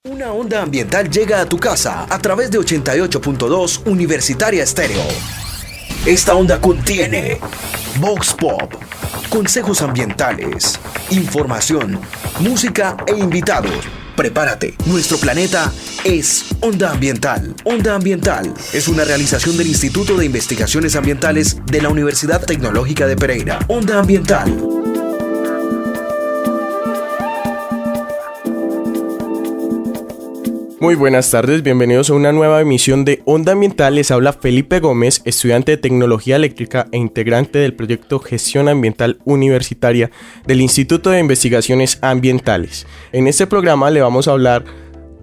Una onda ambiental llega a tu casa a través de 88.2 Universitaria Estéreo. Esta onda contiene Vox Pop, consejos ambientales, información, música e invitados. Prepárate, nuestro planeta es Onda Ambiental. Onda Ambiental es una realización del Instituto de Investigaciones Ambientales de la Universidad Tecnológica de Pereira. Onda Ambiental. Muy buenas tardes, bienvenidos a una nueva emisión de Onda Ambiental. Les habla Felipe Gómez, estudiante de Tecnología Eléctrica e integrante del proyecto Gestión Ambiental Universitaria del Instituto de Investigaciones Ambientales. En este programa le vamos a hablar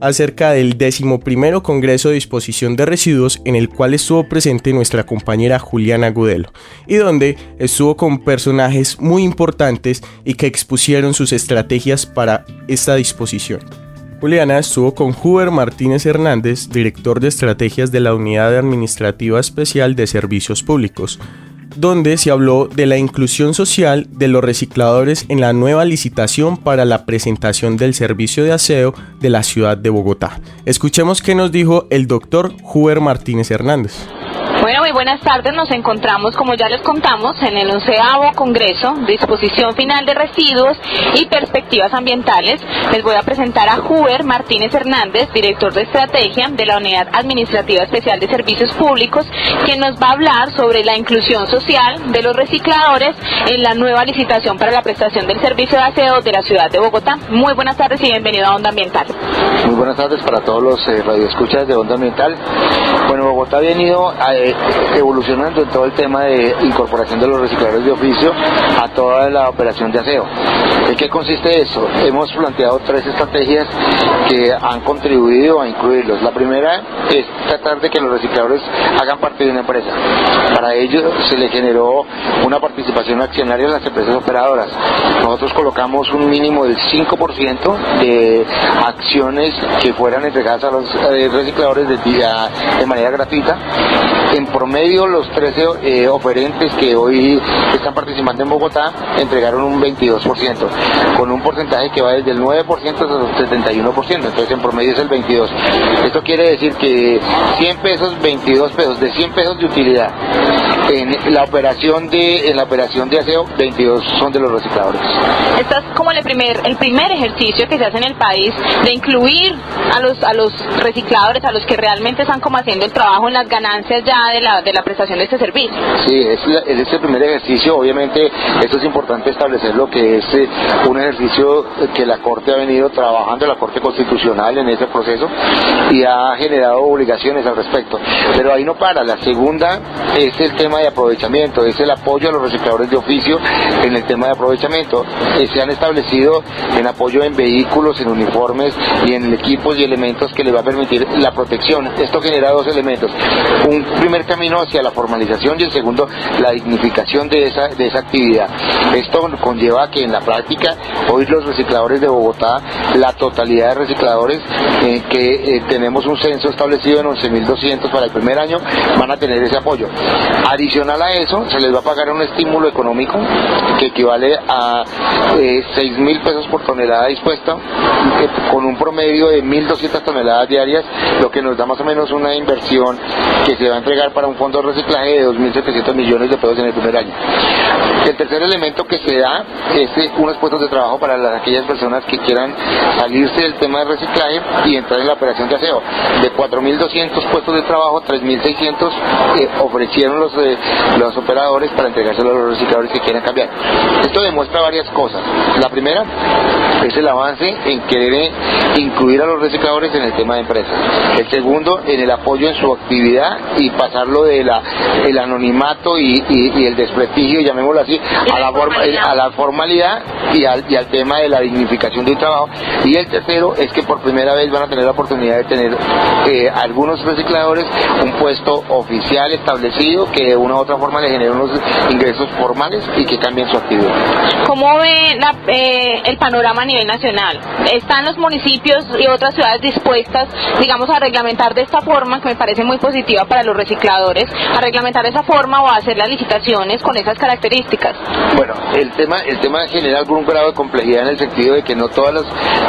acerca del 11º Congreso de Disposición de Residuos, en el cual estuvo presente nuestra compañera Juliana Gudelo, y donde estuvo con personajes muy importantes y que expusieron sus estrategias para esta disposición. Juliana estuvo con Huber Martínez Hernández, director de estrategias de la Unidad Administrativa Especial de Servicios Públicos, donde se habló de la inclusión social de los recicladores en la nueva licitación para la presentación del servicio de aseo de la ciudad de Bogotá. Escuchemos qué nos dijo el doctor Huber Martínez Hernández. Bueno, muy buenas tardes. Nos encontramos, como ya les contamos, en el 11º Congreso, Disposición Final de Residuos y Perspectivas Ambientales. Les voy a presentar a Huber Martínez Hernández, director de estrategia de la Unidad Administrativa Especial de Servicios Públicos, quien nos va a hablar sobre la inclusión social de los recicladores en la nueva licitación para la prestación del servicio de aseo de la ciudad de Bogotá. Muy buenas tardes y bienvenido a Onda Ambiental. Muy buenas tardes para todos los radioescuchas de Onda Ambiental. Bueno, Bogotá ha venido evolucionando en todo el tema de incorporación de los recicladores de oficio a toda la operación de aseo. ¿En qué consiste eso? Hemos planteado 3 estrategias que han contribuido a incluirlos. La primera es tratar de que los recicladores hagan parte de una empresa. Para ello se le generó una participación accionaria en las empresas operadoras. Nosotros colocamos un mínimo del 5% de acciones que fueran entregadas a los recicladores de manera gratuita. En promedio, los 13 oferentes que hoy están participando en Bogotá entregaron un 22%, con un porcentaje que va desde el 9% hasta el 71%, entonces en promedio es el 22%. Esto quiere decir que 100 pesos, 22 pesos, de 100 pesos de utilidad. En la operación de aseo, 22 son de los recicladores. Esto es como el primer ejercicio que se hace en el país de incluir a los recicladores, a los que realmente están como haciendo el trabajo en las ganancias ya de la prestación de este servicio. Sí, es el primer ejercicio. Obviamente esto es importante establecerlo, que es un ejercicio que la Corte ha venido trabajando, la Corte Constitucional, en ese proceso, y ha generado obligaciones al respecto. Pero ahí no para. La segunda es el tema de aprovechamiento, es el apoyo a los recicladores de oficio en el tema de aprovechamiento. Se han establecido en apoyo en vehículos, en uniformes y en equipos y elementos que les va a permitir la protección. Esto genera 2 elementos: un primer camino hacia la formalización y el segundo, la dignificación de esa actividad. Esto conlleva que en la práctica hoy los recicladores de Bogotá, la totalidad de recicladores que tenemos un censo establecido en 11.200 para el primer año, van a tener ese apoyo. Adicional a eso, se les va a pagar un estímulo económico que equivale a 6.000 pesos por tonelada dispuesta, con un promedio de 1.200 toneladas diarias, lo que nos da más o menos una inversión que se va a entregar para un fondo de reciclaje de 2.700 millones de pesos en el primer año. El tercer elemento que se da es unos puestos de trabajo para aquellas personas que quieran salirse del tema de reciclaje y entrar en la operación de aseo. De 4.200 puestos de trabajo, 3.600 ofrecieron los operadores para entregárselo a los recicladores que quieran cambiar. Esto demuestra varias cosas. La primera es el avance en querer incluir a los recicladores en el tema de empresas. El segundo, en el apoyo en su actividad y pasarlo de el anonimato y el desprestigio, llamémoslo así, a la formalidad y al tema de la dignificación del trabajo. Y el tercero es que por primera vez van a tener la oportunidad de tener algunos recicladores un puesto oficial establecido que de una u otra forma le genere unos ingresos formales y que cambien su actividad. ¿Cómo ve el panorama a nivel nacional? ¿Están los municipios y otras ciudades dispuestas, digamos, a reglamentar de esta forma, que me parece muy positiva para los recicladores, a reglamentar esa forma o a hacer las licitaciones con esas características? específicas. Bueno, el tema genera algún grado de complejidad en el sentido de que no todas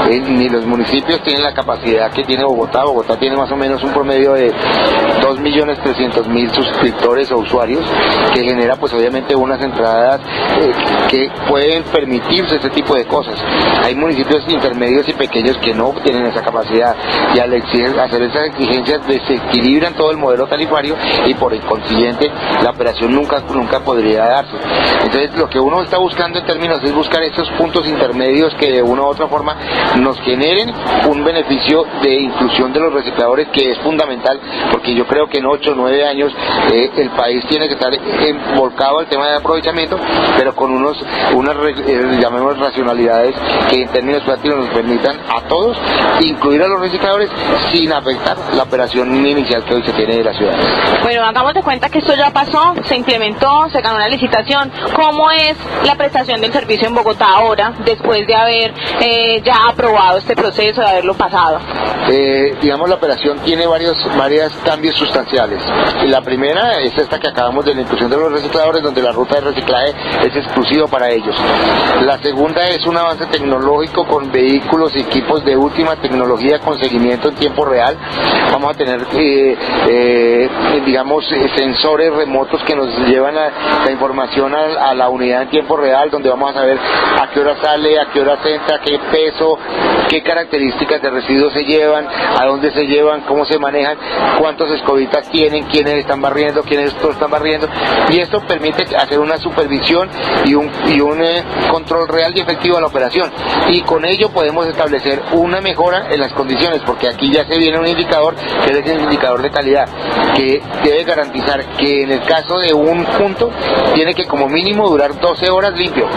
ni los municipios tienen la capacidad que tiene Bogotá. Bogotá tiene más o menos un promedio de 2.300.000 suscriptores o usuarios, que genera pues obviamente unas entradas que pueden permitirse ese tipo de cosas. Hay municipios intermedios y pequeños que no tienen esa capacidad, y al hacer esas exigencias desequilibran todo el modelo tarifario y por el consiguiente la operación nunca podría darse. Entonces lo que uno está buscando en términos es buscar esos puntos intermedios que de una u otra forma nos generen un beneficio de inclusión de los recicladores, que es fundamental, porque yo creo que en 8 o 9 años el país tiene que estar volcado al tema de aprovechamiento, pero con unas llamemos racionalidades que en términos prácticos nos permitan a todos incluir a los recicladores sin afectar la operación inicial que hoy se tiene de la ciudad. Bueno, hagamos de cuenta que esto ya pasó, se implementó, se ganó una licitación. ¿Cómo es la prestación del servicio en Bogotá ahora, después de haber ya aprobado este proceso, de haberlo pasado? Digamos, la operación tiene varios cambios sustanciales. La primera es esta que acabamos de la inclusión de los recicladores, donde la ruta de reciclaje es exclusiva para ellos. La segunda es un avance tecnológico con vehículos y equipos de última tecnología con seguimiento en tiempo real. Vamos a tener digamos sensores remotos que nos llevan la información a la unidad en tiempo real, donde vamos a saber a qué hora sale, a qué hora entra, qué peso, qué características de residuos se llevan, a dónde se llevan, cómo se manejan, cuántos escobitas tienen, quiénes están barriendo, quiénes no están barriendo, y esto permite hacer una supervisión y un control real y efectivo de la operación, y con ello podemos establecer una mejora en las condiciones, porque aquí ya se viene un indicador que es el indicador de calidad, que debe garantizar que en el caso de un punto tiene que como mínimo durar 12 horas limpio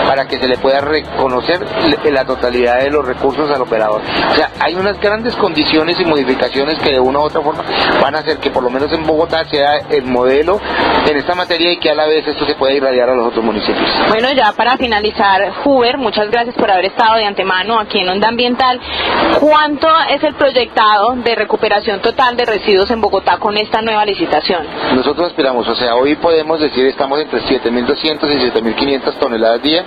para que se le pueda reconocer la totalidad de los recursos al operador. O sea, hay unas grandes condiciones y modificaciones que de una u otra forma van a hacer que por lo menos en Bogotá sea el modelo en esta materia, y que a la vez esto se pueda irradiar a los otros municipios. Bueno, ya para finalizar, Huber, muchas gracias por haber estado de antemano aquí en Onda Ambiental. ¿Cuánto es el proyectado de recuperación total de residuos en Bogotá con esta nueva licitación? Nosotros aspiramos, o sea, hoy podemos decir estamos entre 7.200 y 7.500 toneladas día.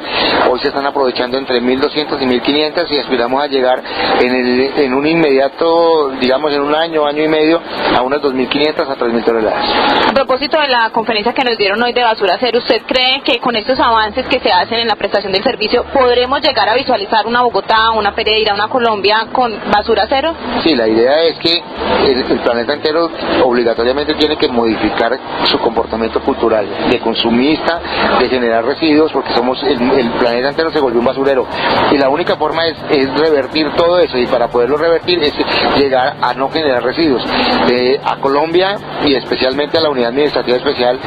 Hoy se están aprovechando entre 1.200 y 1.500, y aspiramos a llegar en un inmediato, digamos en un año y medio, a unas 2.500 a 3.000 toneladas. A propósito de la conferencia que nos dieron hoy de basura cero, ¿usted cree que con estos avances que se hacen en la prestación del servicio podremos llegar a visualizar una Bogotá, una Pereira, una Colombia con basura cero? Sí, la idea es que el planeta entero obligatoriamente tiene que modificar su comportamiento cultural de consumista, de generar residuos, porque el planeta entero se volvió un basurero, y la única forma es revertir todo eso, y para poderlo revertir es llegar a no generar residuos. A Colombia, y especialmente a la Unidad Administrativa Especial,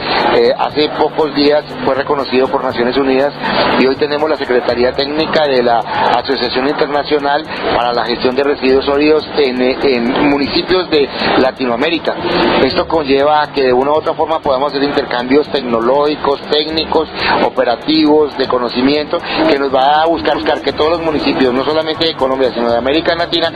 hace pocos días fue reconocido por Naciones Unidas, y hoy tenemos la Secretaría Técnica de la Asociación Internacional para la Gestión de Residuos Sólidos en municipios de Latinoamérica. Esto conlleva a que de una u otra forma podamos hacer intercambios tecnológicos, técnicos, operativos, de conocimiento, que nos va a buscar que todos los municipios, no solamente de Colombia, sino de América Latina,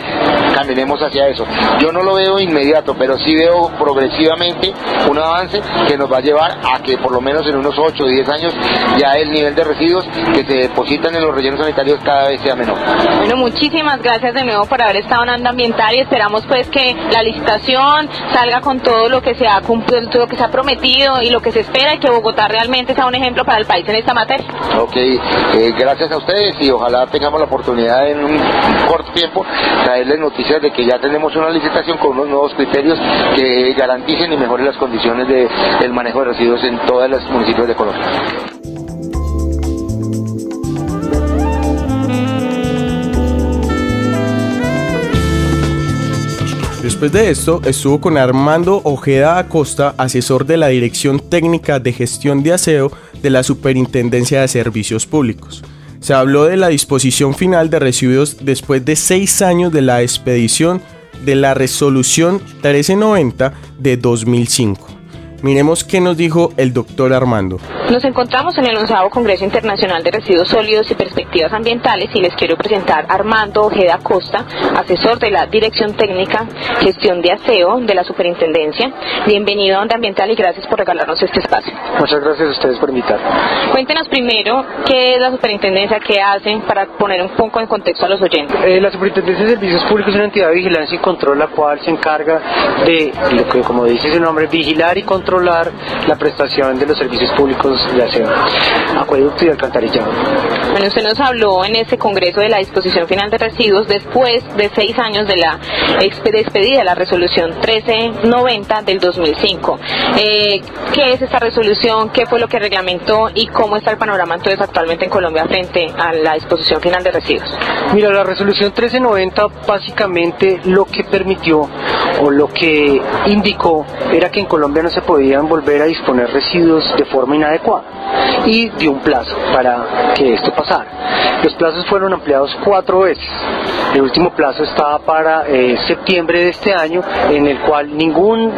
caminemos hacia eso. Yo no lo veo inmediato, pero sí veo progresivamente un avance que nos va a llevar a que por lo menos en unos 8 o 10 años ya el nivel de residuos que se depositan en los rellenos sanitarios cada vez sea menor. Bueno, muchísimas gracias de nuevo por haber estado en Onda Ambiental, y esperamos pues que la licitación salga con todo lo que se ha cumplido, todo lo que se ha prometido y lo que se espera, y que Bogotá realmente sea un ejemplo para el país en esta materia. Ok, gracias a ustedes, y ojalá tengamos la oportunidad en un corto tiempo traerles noticias de que ya tenemos una licitación con unos nuevos criterios que garanticen y mejoren las condiciones del manejo de residuos en todos los municipios de Colombia. Después de esto, estuvo con Armando Ojeda Acosta, asesor de la Dirección Técnica de Gestión de Aseo de la Superintendencia de Servicios Públicos. Se habló de la disposición final de residuos después de 6 años de la expedición de la Resolución 1390 de 2005. Miremos qué nos dijo el doctor Armando. Nos encontramos en el 11º Congreso Internacional de Residuos Sólidos y Perspectivas perspectivas ambientales, y les quiero presentar a Armando Ojeda Costa, asesor de la Dirección Técnica Gestión de Aseo de la Superintendencia. Bienvenido a Onda Ambiental y gracias por regalarnos este espacio. Muchas gracias a ustedes por invitarme. Cuéntenos primero qué es la Superintendencia, qué hacen, para poner un poco en contexto a los oyentes. La Superintendencia de Servicios Públicos es una entidad de vigilancia y control la cual se encarga de, lo que como dice su nombre, vigilar y controlar la prestación de los servicios públicos de aseo, acueducto y alcantarillado. Bueno, usted nos habló en este congreso de la disposición final de residuos después de 6 años de la expedida la resolución 1390 del 2005. ¿Qué es esta resolución? ¿Qué fue lo que reglamentó? ¿Y cómo está el panorama entonces actualmente en Colombia frente a la disposición final de residuos? Mira, la resolución 1390 básicamente lo que permitió o lo que indicó era que en Colombia no se podían volver a disponer residuos de forma inadecuada y dio un plazo para que esto pasara. Los plazos fueron ampliados 4 veces. El último plazo estaba para septiembre de este año, en el cual ningún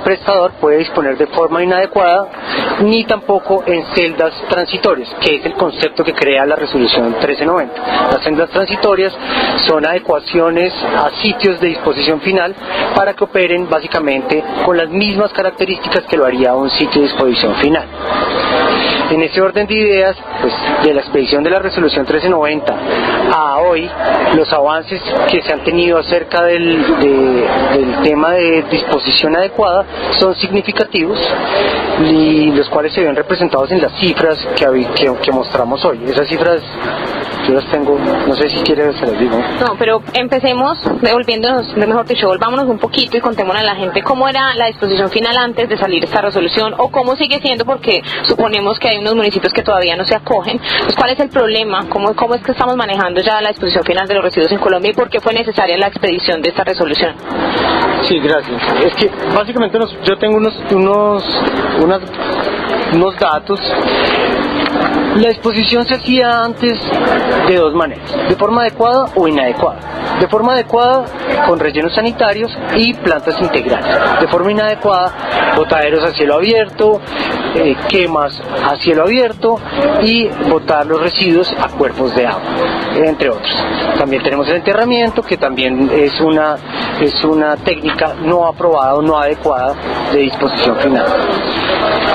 prestador puede disponer de forma inadecuada ni tampoco en celdas transitorias, que es el concepto que crea la resolución 1390. Las celdas transitorias son adecuaciones a sitios de disposición final para que operen básicamente con las mismas características que lo haría un sitio de disposición final. En ese orden de ideas, pues de la expedición de la resolución 1390 a hoy, los avances que se han tenido acerca del tema de disposición adecuada son significativos y los cuales se ven representados en las cifras que mostramos hoy. Esas cifras yo las tengo, no sé si quieres se las digo. No, pero empecemos devolviéndonos, mejor dicho, volvámonos un poquito y contémosle a la gente cómo era la disposición final antes de salir esta resolución, o cómo sigue siendo, porque suponemos que hay unos municipios que todavía no se acogen. Pues, ¿cuál es el problema? ¿Cómo es que estamos manejando ya la disposición final de los residuos en Colombia y por qué fue necesaria la expedición de esta resolución? Sí, gracias. Es que básicamente yo tengo unos datos. La disposición se hacía antes de 2 maneras, de forma adecuada o inadecuada. De forma adecuada con rellenos sanitarios y plantas integrales. De forma inadecuada, botaderos a cielo abierto, quemas a cielo abierto y botar los residuos a cuerpos de agua, entre otros. También tenemos el enterramiento, que también es una técnica no aprobada o no adecuada de disposición final.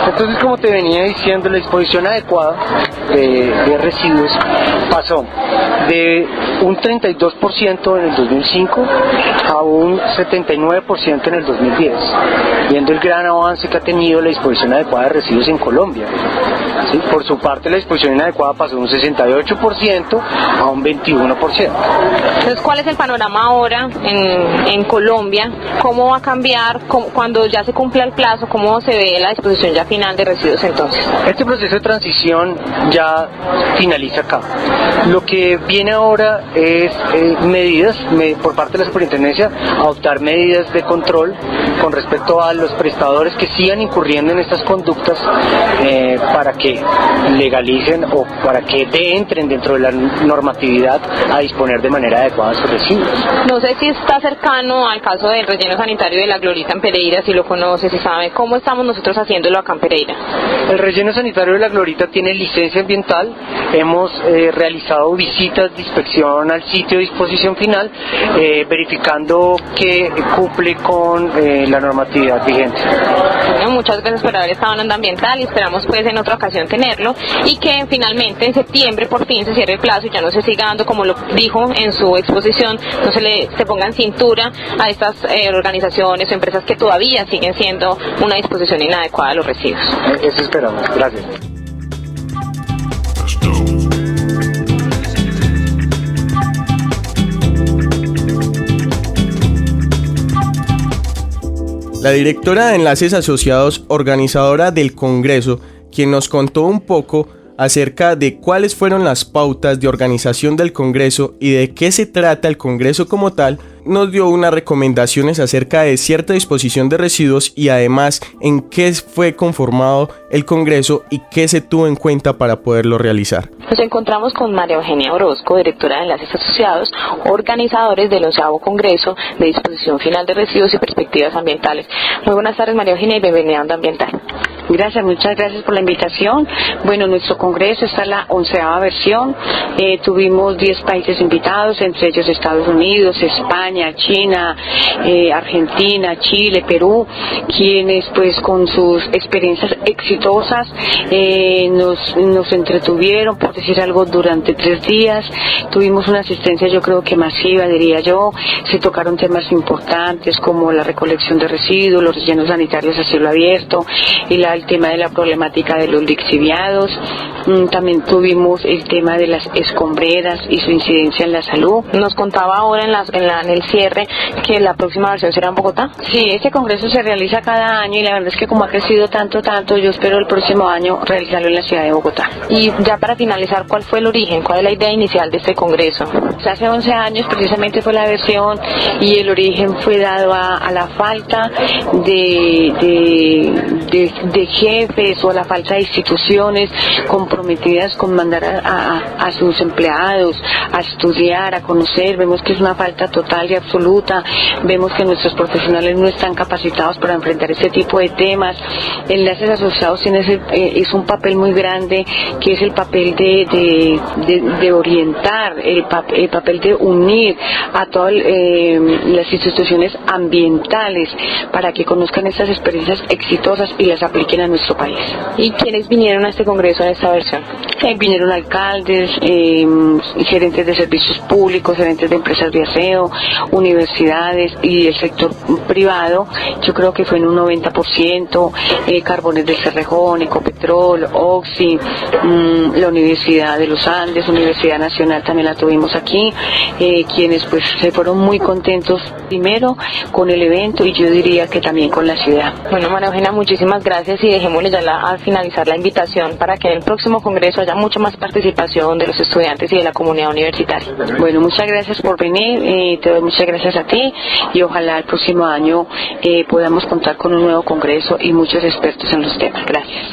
Entonces, como te venía diciendo, la disposición adecuada de residuos pasó de un 32% en el 2005 a un 79% en el 2010, viendo el gran avance que ha tenido la disposición adecuada de residuos en Colombia. ¿Sí? Por su parte, la disposición inadecuada pasó de un 68% a un 21%. Entonces, ¿cuál es el panorama ahora en Colombia? ¿Cómo va a cambiar cuando ya se cumpla el plazo? ¿Cómo se ve la disposición ya final de residuos entonces? Este proceso de transición ya finaliza acá. Lo que viene ahora es medidas por parte de la Superintendencia, adoptar medidas de control con respecto a los prestadores que sigan incurriendo en estas conductas para que legalicen o para que entren dentro de la normatividad a disponer de manera adecuada sus residuos. No sé si está cercano al caso del relleno sanitario de La Glorita en Pereira, si lo conoce, si sabe cómo estamos nosotros haciéndolo acá en Pereira. El relleno sanitario de La Glorita tiene licencia ambiental. Hemos realizado visitas de inspección al sitio de disposición final, verificando que cumple con la normatividad vigente. Bueno, muchas gracias por haber estado en Onda Ambiental y esperamos pues en otra ocasión tenerlo y que finalmente en septiembre por fin se cierre el plazo y ya no se siga dando, como lo dijo en su exposición, no se ponga en cintura a estas organizaciones o empresas que todavía siguen siendo una disposición inadecuada de los residuos. Eso esperamos. Gracias. La directora de Enlaces Asociados, organizadora del Congreso, quien nos contó un poco acerca de cuáles fueron las pautas de organización del Congreso y de qué se trata el Congreso como tal, nos dio unas recomendaciones acerca de cierta disposición de residuos y además en qué fue conformado el Congreso y qué se tuvo en cuenta para poderlo realizar. Nos encontramos con María Eugenia Orozco, directora de Enlaces Asociados, organizadores del 11º Congreso de Disposición Final de Residuos y Perspectivas Ambientales. Muy buenas tardes, María Eugenia, y bienvenida a Onda Ambiental. Gracias, muchas gracias por la invitación. Bueno, nuestro congreso está en la 11ª versión. Tuvimos 10 países invitados, entre ellos Estados Unidos, España, China, Argentina, Chile, Perú, quienes pues con sus experiencias exitosas nos entretuvieron, por decir algo, durante 3 días. Tuvimos una asistencia, yo creo que masiva, diría yo. Se tocaron temas importantes como la recolección de residuos, los rellenos sanitarios a cielo abierto y el tema de la problemática de los lixiviados. También tuvimos el tema de las escombreras y su incidencia en la salud. Nos contaba ahora en el cierre que la próxima versión será en Bogotá. Sí, este congreso se realiza cada año y la verdad es que como ha crecido tanto, yo espero el próximo año realizarlo en la ciudad de Bogotá. Y ya para finalizar, ¿cuál fue el origen? ¿Cuál es la idea inicial de este congreso? Hace 11 años precisamente fue la versión y el origen fue dado a la falta de jefes o a la falta de instituciones comprometidas con mandar a sus empleados a estudiar, a conocer. Vemos que es una falta total y absoluta. Vemos que nuestros profesionales no están capacitados para enfrentar ese tipo de temas. Enlaces Asociados es un papel muy grande, que es el papel de orientar, el papel de unir a todas las instituciones ambientales para que conozcan estas experiencias exitosas y las apliquen a nuestro país. ¿Y quiénes vinieron a este congreso en esta versión? Vinieron alcaldes, gerentes de servicios públicos, gerentes de empresas de aseo, universidades y el sector privado. Yo creo que fue en un 90%, Carbones del Cerrejón, Ecopetrol, Oxy, la Universidad de los Andes, Universidad Nacional también la tuvimos aquí, quienes pues se fueron muy contentos primero con el evento y yo diría que también con la ciudad. Bueno, María Eugenia, muchísimas gracias y dejémosle ya al finalizar la invitación para que en el próximo congreso haya mucha más participación de los estudiantes y de la comunidad universitaria. Bueno, muchas gracias por venir, te doy muchas gracias a ti y ojalá el próximo año podamos contar con un nuevo congreso y muchos expertos en los temas. Gracias.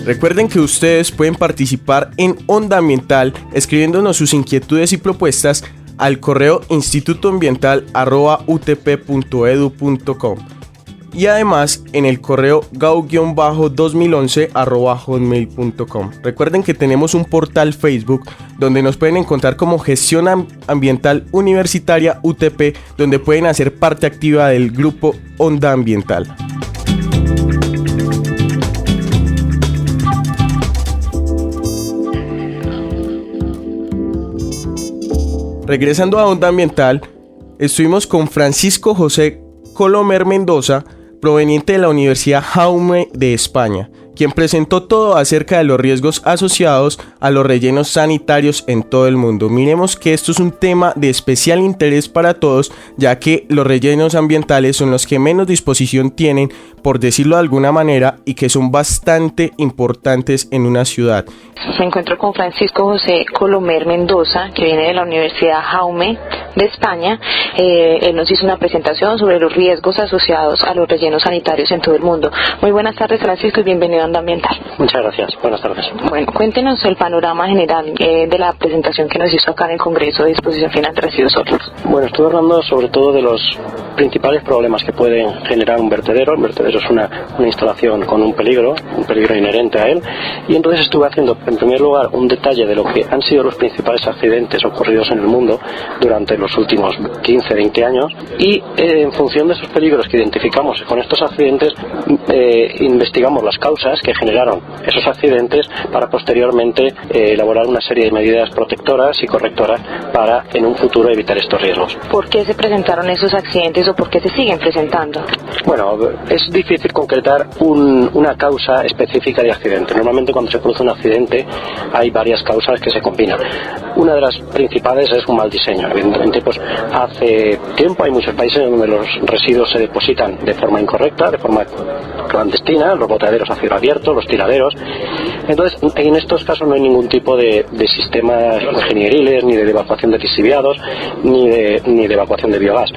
Recuerden que ustedes pueden participar en Onda Ambiental escribiéndonos sus inquietudes y propuestas al correo institutoambiental@utp.edu.com y además en el correo gau-2011@hotmail.com. Recuerden que tenemos un portal Facebook donde nos pueden encontrar como Gestión Ambiental Universitaria UTP, donde pueden hacer parte activa del grupo Onda Ambiental. Regresando a Onda Ambiental, estuvimos con Francisco José Colomer Mendoza, proveniente de la Universidad Jaume de España, quien presentó todo acerca de los riesgos asociados a los rellenos sanitarios en todo el mundo. Miremos que esto es un tema de especial interés para todos, ya que los rellenos ambientales son los que menos disposición tienen, por decirlo de alguna manera, y que son bastante importantes en una ciudad. Me encuentro con Francisco José Colomer Mendoza, que viene de la Universidad Jaume de España. Él nos hizo una presentación sobre los riesgos asociados a los rellenos sanitarios en todo el mundo. Muy buenas tardes, Francisco, y bienvenido a Onda Ambiental. Muchas gracias, buenas tardes. Bueno, cuéntenos el panorama general de la presentación que nos hizo acá en el Congreso de Disposición Final de Residuos Sólidos. Bueno, estuve hablando sobre todo de los principales problemas que pueden generar un vertedero. El vertedero es una instalación con un peligro inherente a él, y entonces estuve haciendo en primer lugar un detalle de lo que han sido los principales accidentes ocurridos en el mundo durante los últimos 15-20 años, y en función de esos peligros que identificamos con estos accidentes, investigamos las causas que generaron esos accidentes para posteriormente elaborar una serie de medidas protectoras y correctoras para en un futuro evitar estos riesgos. ¿Por qué se presentaron esos accidentes o por qué se siguen presentando? Bueno, es difícil concretar una causa específica de accidente. Normalmente cuando se produce un accidente hay varias causas que se combinan. Una de las principales es un mal diseño. Evidentemente, pues hace tiempo hay muchos países donde los residuos se depositan de forma incorrecta, de forma clandestina, los botaderos a cielo abierto, los tiraderos, Entonces, en estos casos no hay ningún tipo de sistemas ingenieriles, ni de evacuación de lixiviados, ni de evacuación de biogás.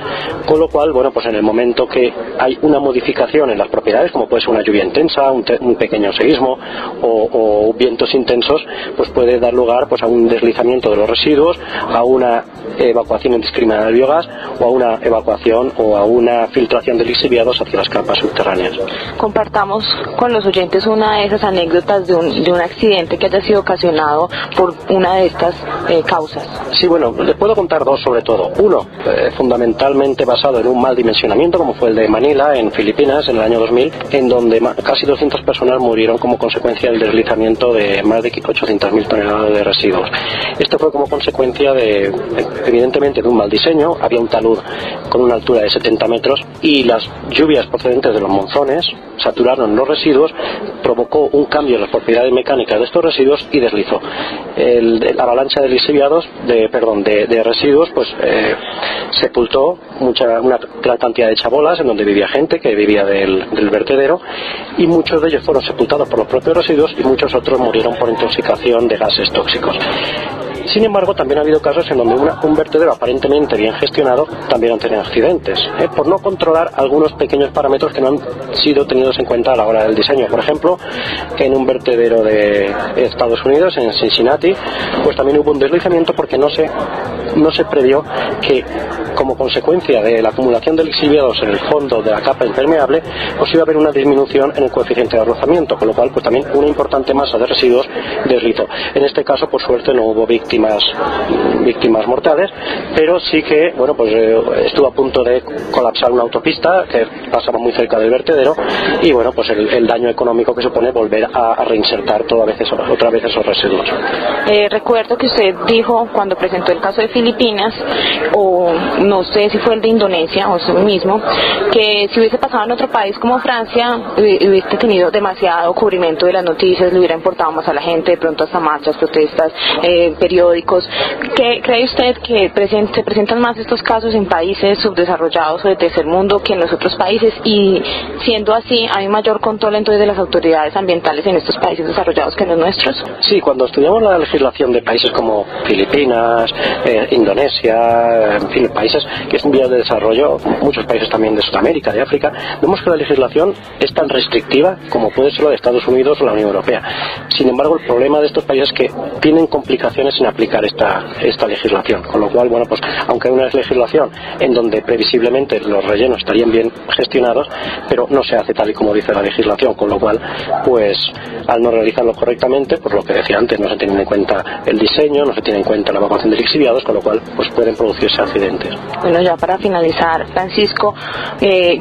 Con lo cual, bueno, pues en el momento que hay una modificación en las propiedades, como puede ser una lluvia intensa, un pequeño seísmo o vientos intensos, pues puede dar lugar pues a un deslizamiento de los residuos, a una evacuación indiscriminada del biogás o a una evacuación o a una filtración de lixiviados hacia las capas subterráneas. Compartamos con los oyentes una de esas anécdotas de un accidente que haya sido ocasionado por una de estas causas. Sí, bueno, les puedo contar dos sobre todo. Uno, fundamentalmente basado en un mal dimensionamiento, como fue el de Manila, en Filipinas, en el año 2000, en donde casi 200 personas murieron como consecuencia del deslizamiento de más de 800.000 toneladas de residuos. Esto fue como consecuencia evidentemente de un mal diseño. Había un talud con una altura de 70 metros y las lluvias procedentes de los monzones saturaron los residuos, provocó un cambio en las propiedades mecánicas de estos residuos y deslizó. La avalancha de lixiviados, de residuos, pues sepultó una gran cantidad de chabolas en donde vivía gente que vivía del vertedero, y muchos de ellos fueron sepultados por los propios residuos y muchos otros murieron por intoxicación de gases tóxicos. Sin embargo, también ha habido casos en donde un vertedero aparentemente bien gestionado también han tenido accidentes, por no controlar algunos pequeños parámetros que no han sido tenidos en cuenta a la hora del diseño. Por ejemplo, en un vertedero de Estados Unidos, en Cincinnati, pues también hubo un deslizamiento porque no se previó que, como consecuencia de la acumulación de lixiviados en el fondo de la capa impermeable, pues iba a haber una disminución en el coeficiente de rozamiento, con lo cual pues también una importante masa de residuos deslizó. En este caso, por suerte, no hubo víctimas mortales, pero sí que, bueno, pues estuvo a punto de colapsar una autopista que pasaba muy cerca del vertedero, y bueno, pues el daño económico que supone volver a reinsertar otra vez esos residuos. Recuerdo que usted dijo cuando presentó el caso de Filipinas, o no sé si fue el de Indonesia o usted mismo, que si hubiese pasado en otro país como Francia, hubiese tenido demasiado cubrimiento de las noticias, le hubiera importado más a la gente, de pronto hasta marchas, protestas, periódicos. ¿Cree usted que se presentan más estos casos en países subdesarrollados o de tercer mundo que en los otros países? Y siendo así, ¿hay mayor control entonces de las autoridades ambientales en estos países desarrollados que en los nuestros? Sí, cuando estudiamos la legislación de países como Filipinas, Indonesia, en fin, países que es en vías de desarrollo, muchos países también de Sudamérica, de África, vemos que la legislación es tan restrictiva como puede ser la de Estados Unidos o la Unión Europea. Sin embargo, el problema de estos países es que tienen complicaciones en aplicar esta legislación, con lo cual, bueno, pues aunque hay una legislación en donde previsiblemente los rellenos estarían bien gestionados, pero no se hace tal y como dice la legislación, con lo cual, pues al no realizarlo correctamente, por lo que decía antes, no se tiene en cuenta el diseño, no se tiene en cuenta la evacuación de lixiviados, con lo cual pues pueden producirse accidentes. Bueno, ya para finalizar, Francisco,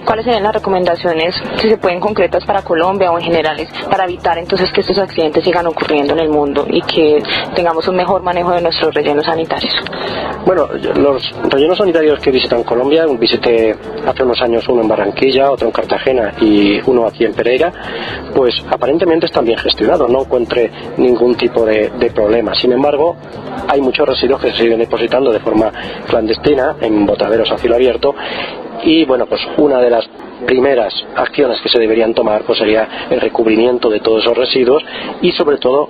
¿cuáles serían las recomendaciones, si se pueden, concretas para Colombia o en generales, para evitar entonces que estos accidentes sigan ocurriendo en el mundo y que tengamos un mejor manejo de nuestros rellenos sanitarios? Bueno, los rellenos sanitarios que visitan Colombia, visité hace unos años uno en Barranquilla, otro en Cartagena y uno aquí en Pereira, pues aparentemente están bien gestionados, no encontré ningún tipo de problema. Sin embargo, hay muchos residuos que se siguen depositando de forma clandestina en botaderos a cielo abierto, y bueno, pues una de las primeras acciones que se deberían tomar pues sería el recubrimiento de todos esos residuos y sobre todo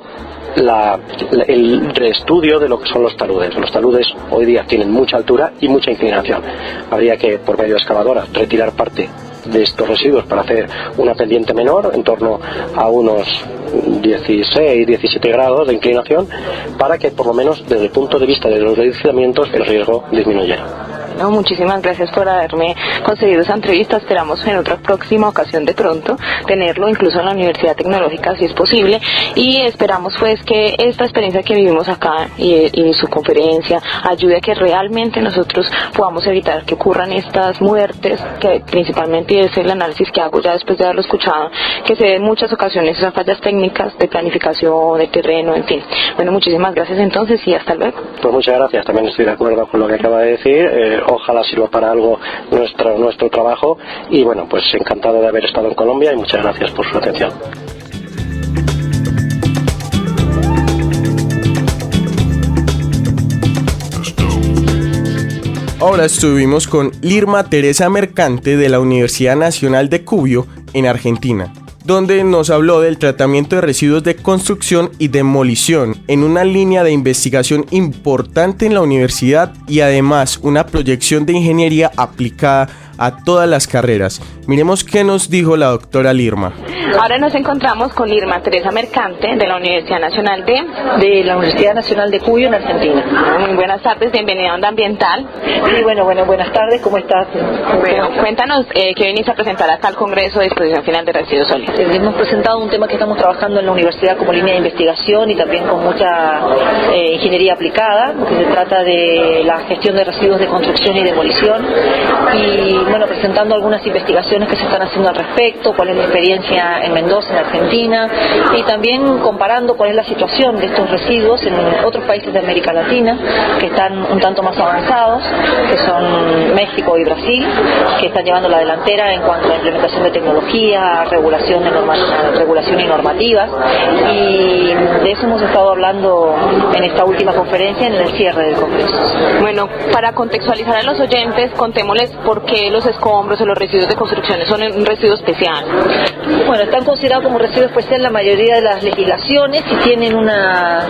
el reestudio de lo que son los taludes. Los taludes hoy día tienen mucha altura y mucha inclinación. Habría que, por medio de excavadoras, retirar parte de estos residuos para hacer una pendiente menor, en torno a unos 16-17 grados de inclinación, para que por lo menos desde el punto de vista de los deslizamientos el riesgo disminuyera. No, muchísimas gracias por haberme concedido esa entrevista. Esperamos en otra próxima ocasión de pronto tenerlo, incluso en la Universidad Tecnológica si es posible, y esperamos pues que esta experiencia que vivimos acá y su conferencia ayude a que realmente nosotros podamos evitar que ocurran estas muertes, que principalmente es el análisis que hago ya después de haberlo escuchado, que se den en muchas ocasiones esas fallas técnicas de planificación, de terreno, en fin. Bueno, muchísimas gracias entonces y hasta luego. Pues muchas gracias, también estoy de acuerdo con lo que acaba de decir. Ojalá sirva para algo nuestro trabajo, y bueno, pues encantado de haber estado en Colombia y muchas gracias por su atención. Ahora estuvimos con Lirma Teresa Mercante de la Universidad Nacional de Cuyo en Argentina. donde nos habló del tratamiento de residuos de construcción y demolición en una línea de investigación importante en la universidad y además una proyección de ingeniería aplicada a todas las carreras. Miremos qué nos dijo la doctora Lirma. Ahora nos encontramos con Irma Teresa Mercante de la Universidad Nacional de la Universidad Nacional de Cuyo en Argentina. Muy buenas tardes, bienvenida a Onda Ambiental. Sí, bueno, buenas tardes, ¿cómo estás? Bueno, cuéntanos qué venís a presentar acá al Congreso de Disposición Final de Residuos Sólidos. Hemos presentado un tema que estamos trabajando en la universidad como línea de investigación y también con mucha ingeniería aplicada, que se trata de la gestión de residuos de construcción y demolición, y bueno, presentando algunas investigaciones que se están haciendo al respecto, cuál es la experiencia en Mendoza, en Argentina, y también comparando cuál es la situación de estos residuos en otros países de América Latina que están un tanto más avanzados, que son México y Brasil, que están llevando la delantera en cuanto a implementación de tecnología, regulación y normativas, y de eso hemos estado hablando en esta última conferencia, en el cierre del Congreso. Bueno, para contextualizar a los oyentes, contémosles por qué los escombros o los residuos de construcción son un residuo especial. Bueno, están considerados como residuo especial la mayoría de las legislaciones y tienen una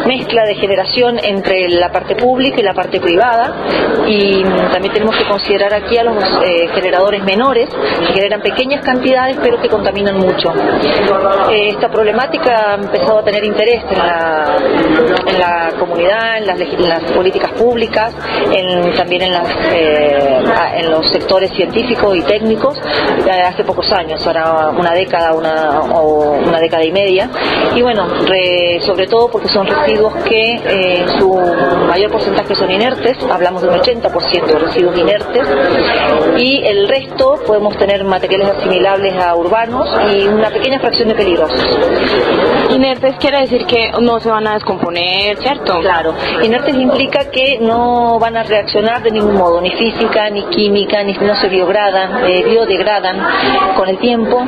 mezcla de generación entre la parte pública y la parte privada, y también tenemos que considerar aquí a los generadores menores que generan pequeñas cantidades pero que contaminan mucho. Esta problemática ha empezado a tener interés en la comunidad, en las políticas públicas, también en los sectores científicos y técnicos hace pocos años, ahora una década o una década y media, y bueno, sobre todo porque son residuos que su mayor porcentaje son inertes, hablamos de un 80% de residuos inertes, y el resto podemos tener materiales asimilables a urbanos y una pequeña fracción de peligrosos. Inertes quiere decir que no se van a descomponer, ¿cierto? Claro, inertes implica que no van a reaccionar de ningún modo, ni física, ni química, ni no se biodegradan con el tiempo,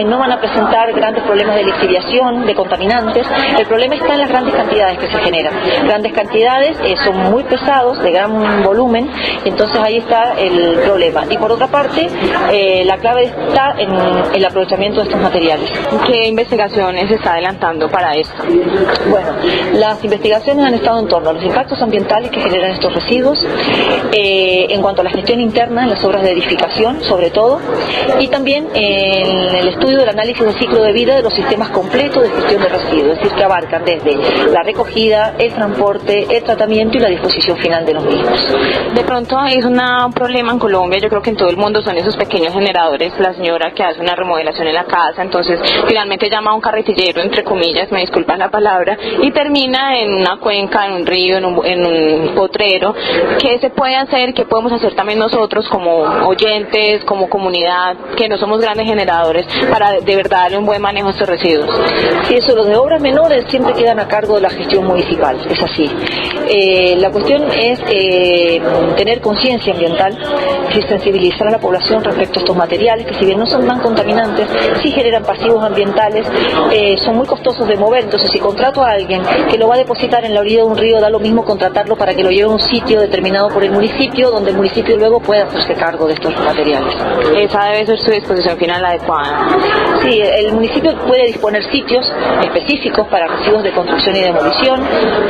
no van a presentar grandes problemas de lixiviación, de contaminantes. El problema está en las grandes cantidades que se generan. Grandes cantidades son muy pesados, de gran volumen, entonces ahí está el problema. Y por otra parte, la clave está en el aprovechamiento de estos materiales. ¿Qué investigaciones se está adelantando para esto? Bueno, las investigaciones han estado en torno a los impactos ambientales que generan estos residuos, en cuanto a la gestión interna en las obras de edificación, sobre todo, y también en el estudio del análisis del ciclo de vida de los sistemas completos de gestión de residuos, es decir, que abarcan desde la recogida, el transporte, el tratamiento y la disposición final de los mismos. De pronto es un problema en Colombia, yo creo que en todo el mundo, son esos pequeños generadores, la señora que hace una remodelación en la casa, entonces finalmente llama a un carretillero, entre comillas, me disculpan la palabra, y termina en una cuenca, en un río, en un potrero. ¿Qué se puede hacer? ¿Qué podemos hacer también nosotros como oyentes, como comunidad, que no somos grandes generadores, para de verdad darle un buen manejo a estos residuos? Sí, eso, los de obras menores siempre quedan a cargo de la gestión municipal, es así. La cuestión es tener conciencia ambiental y sensibilizar a la población respecto a estos materiales, que si bien no son tan contaminantes, sí generan pasivos ambientales, son muy costosos de mover. Entonces, si contrato a alguien que lo va a depositar en la orilla de un río, da lo mismo contratarlo para que lo lleve a un sitio determinado por el municipio, donde el municipio luego pueda hacerse cargo de estos materiales. Esa debe ser su disposición final adecuada. Sí, el municipio puede disponer sitios específicos para residuos de construcción y demolición,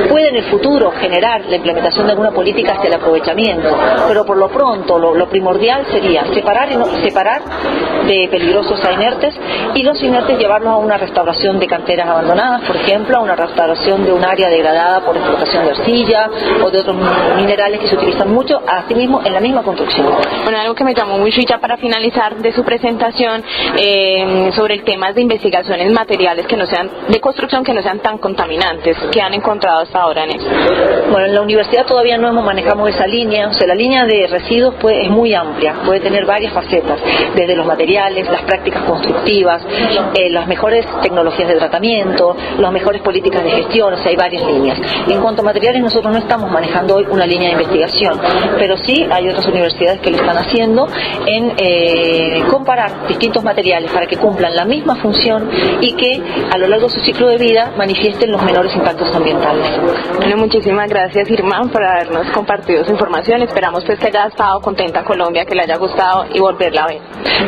puede en el futuro generar la implementación de alguna política hacia el aprovechamiento, pero por lo pronto lo primordial sería separar de peligrosos a inertes, y los inertes llevarlos a una restauración de canteras abandonadas, por ejemplo, a una restauración de un área degradada por explotación de arcilla o de otros minerales que se utilizan mucho, asimismo en la misma construcción. Bueno, algo que me llamó mucho, y ya para finalizar de su presentación, sobre el tema de investigaciones materiales que no sean de construcción, que no sean tan contaminantes, que han encontrado hasta ahora en esto. Bueno, en la universidad todavía no manejamos esa línea, o sea, la línea de residuos es muy amplia, puede tener varias facetas, desde los materiales, las prácticas constructivas, las mejores tecnologías de tratamiento, las mejores políticas de gestión, o sea, hay varias líneas. En cuanto a materiales, nosotros no estamos manejando hoy una línea de investigación, pero sí hay otras universidades que lo están haciendo en comparar distintos materiales ambientales para que cumplan la misma función y que a lo largo de su ciclo de vida manifiesten los menores impactos ambientales. Bueno, muchísimas gracias, Irma, por habernos compartido su información. Esperamos pues que haya estado contenta Colombia, que le haya gustado y volverla a ver.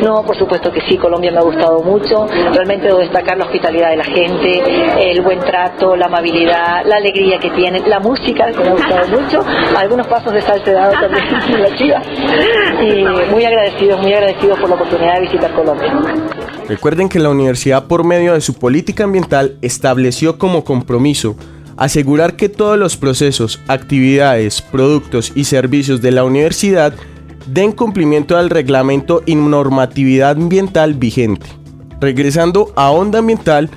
No, por supuesto que sí, Colombia me ha gustado mucho. Realmente debo destacar la hospitalidad de la gente, el buen trato, la amabilidad, la alegría que tienen, la música que me ha gustado mucho, algunos pasos de salsa dado también en la chiva. Y muy agradecidos por la oportunidad de visitar Colombia. Recuerden que la universidad, por medio de su política ambiental, estableció como compromiso asegurar que todos los procesos, actividades, productos y servicios de la universidad den cumplimiento al reglamento y normatividad ambiental vigente. Regresando a Onda Ambiental,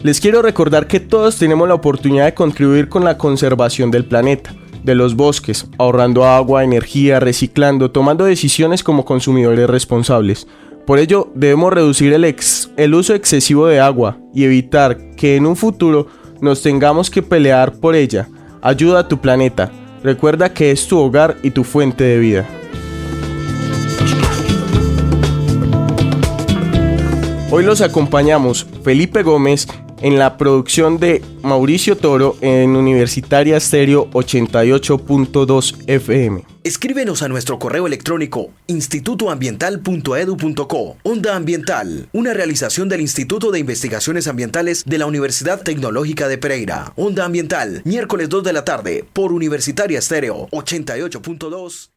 les quiero recordar que todos tenemos la oportunidad de contribuir con la conservación del planeta, de los bosques, ahorrando agua, energía, reciclando, tomando decisiones como consumidores responsables. Por ello, debemos reducir el uso excesivo de agua y evitar que en un futuro nos tengamos que pelear por ella. Ayuda a tu planeta. Recuerda que es tu hogar y tu fuente de vida. Hoy los acompañamos Felipe Gómez en la producción de Mauricio Toro en Universitaria Estéreo 88.2 FM. Escríbenos a nuestro correo electrónico institutoambiental.edu.co. Onda Ambiental, una realización del Instituto de Investigaciones Ambientales de la Universidad Tecnológica de Pereira. Onda Ambiental, miércoles 2 de la tarde por Universitaria Estéreo 88.2.